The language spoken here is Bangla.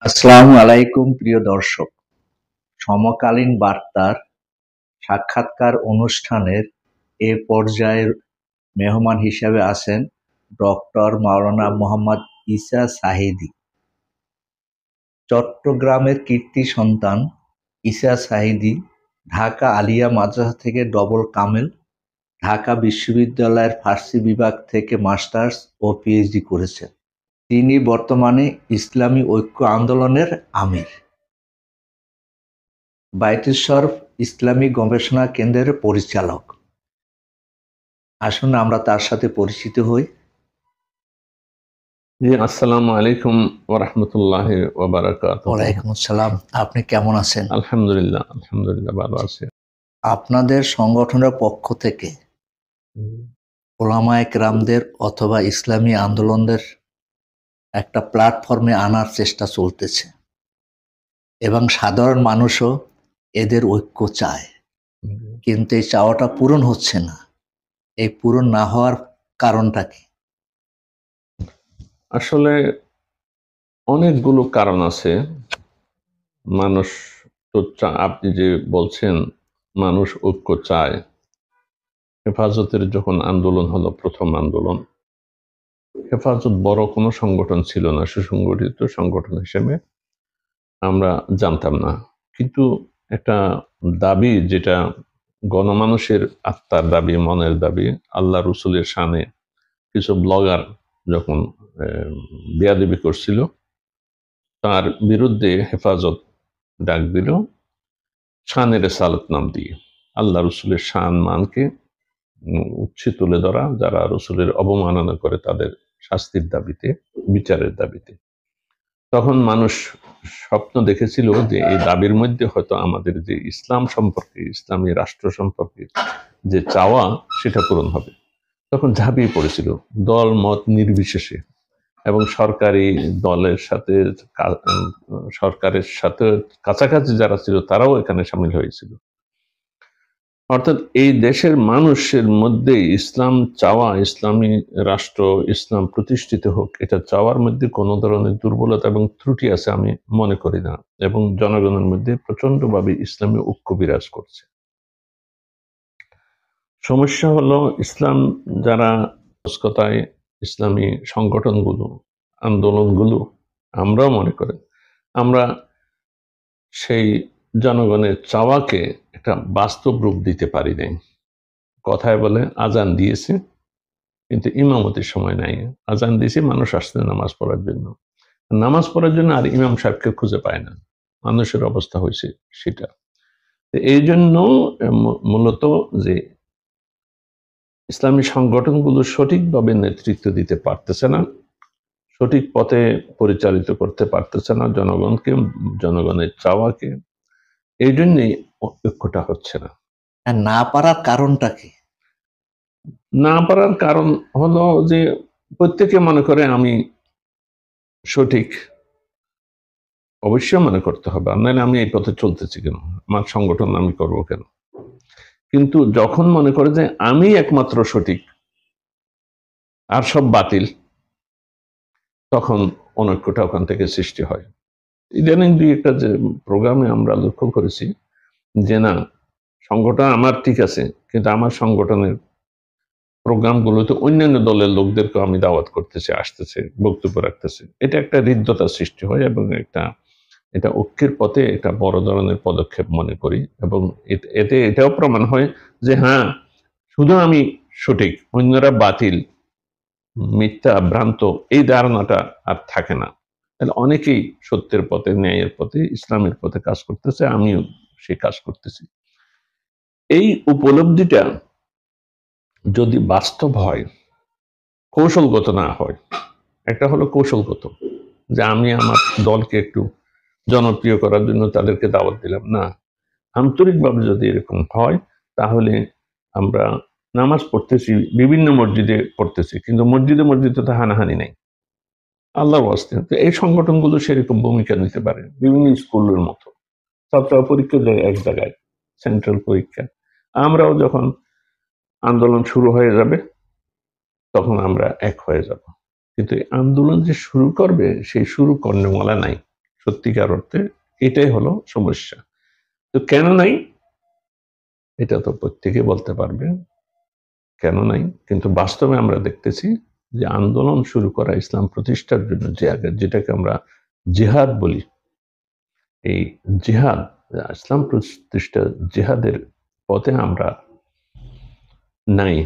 আসসালামু আলাইকুম প্রিয় দর্শক, সমকালীন বার্তার সাক্ষাৎকার অনুষ্ঠানের এ পর্যায়ের মেহমান হিসেবে আছেন ডক্টর মাওলানা মোহাম্মদ ঈসা সাঈদী। চট্টগ্রামের কৃতি সন্তান ঈসা সাঈদী ঢাকা আলিয়া মাদ্রাসা থেকে ডবল কামেল, ঢাকা বিশ্ববিদ্যালয়ের ফার্সি বিভাগ থেকে মাস্টার্স ও পিএইচডি করেছেন। তিনি বর্তমানে ইসলামী ঐক্য আন্দোলনের আমির, বায়তুস শরফ ইসলামী গবেষণা কেন্দ্রের পরিচালক। আসুন আমরা তার সাথে পরিচিত হই। জি, আসসালামু আলাইকুম ওয়া রাহমাতুল্লাহি ওয়া বারাকাতুহু। ওয়ালাইকুম আসসালাম। আপনি কেমন আছেন? আলহামদুলিল্লাহ ভালো আছি। আপনাদের সংগঠনের পক্ষ থেকে ওলামায়ে কেরামদের অথবা ইসলামী আন্দোলনদের একটা প্ল্যাটফর্মে আনার চেষ্টা চলতেছে এবং সাধারণ মানুষও এদের ঐক্য চায়, কিন্তু এই চাওয়াটা পূরণ হচ্ছে না। এই পূরণ না হওয়ার কারণটা কি? আসলে অনেকগুলো কারণ আছে। মানুষ তো আপনি যে বলছেন মানুষ ঐক্য চায়। হেফাজতের যখন আন্দোলন হলো, প্রথম আন্দোলন, হেফাজত বড় কোনো সংগঠন ছিল না, সুসংগঠিত সংগঠন হিসেবে আমরা জানতাম না। কিন্তু একটা দাবি, যেটা গণমানুষের আত্মার দাবি, মনের দাবি, আল্লাহ রসুলের শানে কিছু ব্লগার যখন বেয়াদবি করছিল, তার বিরুদ্ধে হেফাজত ডাক দিল শানে রেসালত নাম দিয়ে, আল্লাহ রসুলের শান মানকে উচ্চে তুলে ধরা, যারা রসুলের অবমাননা করে তাদের শাস্তির দাবিতে, বিচারের দাবিতে। তখন মানুষ স্বপ্ন দেখেছিল যে এই দাবির মধ্যে হয়তো আমাদের যে ইসলাম সম্পর্কে, ইসলামী রাষ্ট্র সম্পর্কে যে চাওয়া, সেটা পূরণ হবে। তখন ঝাঁপিয়ে পড়েছিল দল মত নির্বিশেষে, এবং সরকারি দলের সাথে, সরকারের সাথে কাছাকাছি যারা ছিল তারাও এখানে সামিল হয়েছিল। অর্থাৎ এই দেশের মানুষের মধ্যে ইসলাম চাওয়া, ইসলামী রাষ্ট্র, ইসলাম প্রতিষ্ঠিত হোক, এটা চাওয়ার মধ্যে কোনো ধরনের দুর্বলতা এবং ত্রুটি আছে আমি মনে করি না, এবং জনগণের মধ্যে প্রচন্ডভাবে ইসলামী ঐক্য বিরাজ করছে। সমস্যা হলো ইসলাম যারা কথায় ইসলামী সংগঠনগুলো, আন্দোলনগুলো, আমরাও মনে করি আমরা সেই জনগণের চাওয়াকে একটা বাস্তব রূপ দিতে পারি নাই। কথায় বলে আজান দিয়েছে কিন্তু ইমামতির সময় নাই। আজান দিয়েছে, মানুষ আসছে নামাজ পড়ার জন্য, নামাজ পড়ার জন্য আর ইমাম সাহেবকে খুঁজে পায় না। মানুষের অবস্থা হয়েছে সেটা। এই জন্য মূলত যে ইসলামী সংগঠনগুলো সঠিকভাবে নেতৃত্ব দিতে পারতেছে না, সঠিক পথে পরিচালিত করতে পারতেছে না জনগণকে, জনগণের চাওয়াকে, এই জন্যই ঐক্যটা হচ্ছে না। না পারার কারণটা কি? না পারার কারণ হলো যে প্রত্যেকে মনে করে আমি সঠিক। অবশ্যই মনে করতে হবে, নাহলে আমি এই পথে চলতেছি কেন, আমার সংগঠন আমি করব কেন? কিন্তু যখন মনে করে যে আমি একমাত্র সঠিক আর সব বাতিল, তখন অনৈক্যটা ওখান থেকে সৃষ্টি হয়। ইদানিং দুই একটা যে প্রোগ্রামে আমরা লক্ষ্য করেছি যে না, সংগঠন আমার ঠিক আছে, কিন্তু আমার সংগঠনের প্রোগ্রামগুলোতে অন্যান্য দলের লোকদেরকে আমি দাওয়াত করতেছি, আসতেছে, বক্তব্য রাখতেছে। এটা একটা হৃদ্যতার সৃষ্টি হয়, এবং এটা ঐক্যের পথে একটা বড় ধরনের পদক্ষেপ মনে করি। এবং এতে এটাও প্রমাণ হয় যে হ্যাঁ, শুধু আমি সঠিক, অন্যরা বাতিল, মিথ্যা, ভ্রান্ত, এই ধারণাটা আর থাকে না। তাহলে অনেকেই সত্যের পথে, ন্যায়ের পথে, ইসলামের পথে কাজ করতেছে, আমিও সেই কাজ করতেছি। এই উপলব্ধিটা যদি বাস্তব হয়, কৌশলগত না হয়, একটা হলো কৌশলগত, যে আমি আমার দলকে একটু জনপ্রিয় করার জন্য তাদেরকে দাওয়াত দিলাম, না, আন্তরিকভাবে যদি এরকম হয়, তাহলে আমরা নামাজ পড়তেছি, বিভিন্ন মসজিদে পড়তেছি, কিন্তু মসজিদে মসজিদে তো হানাহানি নেই, আল্লাহর ওয়াস্তে। এই সংগঠনগুলো সেরকম ভূমিকা নিতে পারে, বিভিন্ন স্কুলের মতো। ছাত্ররা পরীক্ষা দেয় এক জায়গায়, সেন্ট্রাল পরীক্ষা। আমরাও যখন আন্দোলন শুরু হয়ে যাবে, তখন আমরা এক হয়ে যাব। কিন্তু এই আন্দোলন যে শুরু করবে, সেই শুরু কর্ণমালা নাই, সত্যিকার অর্থে এটাই হলো সমস্যা। তো কেন নাই এটা তো প্রত্যেকে বলতে পারবে কেন নাই, কিন্তু বাস্তবে আমরা দেখতেছি যে আন্দোলন শুরু করা ইসলাম প্রতিষ্ঠার জন্য যে আগে যেটাকে আমরা জিহাদ বলি, এই জিহাদ ইসলাম প্রতিষ্ঠা জিহাদের পথে আমরা নাই।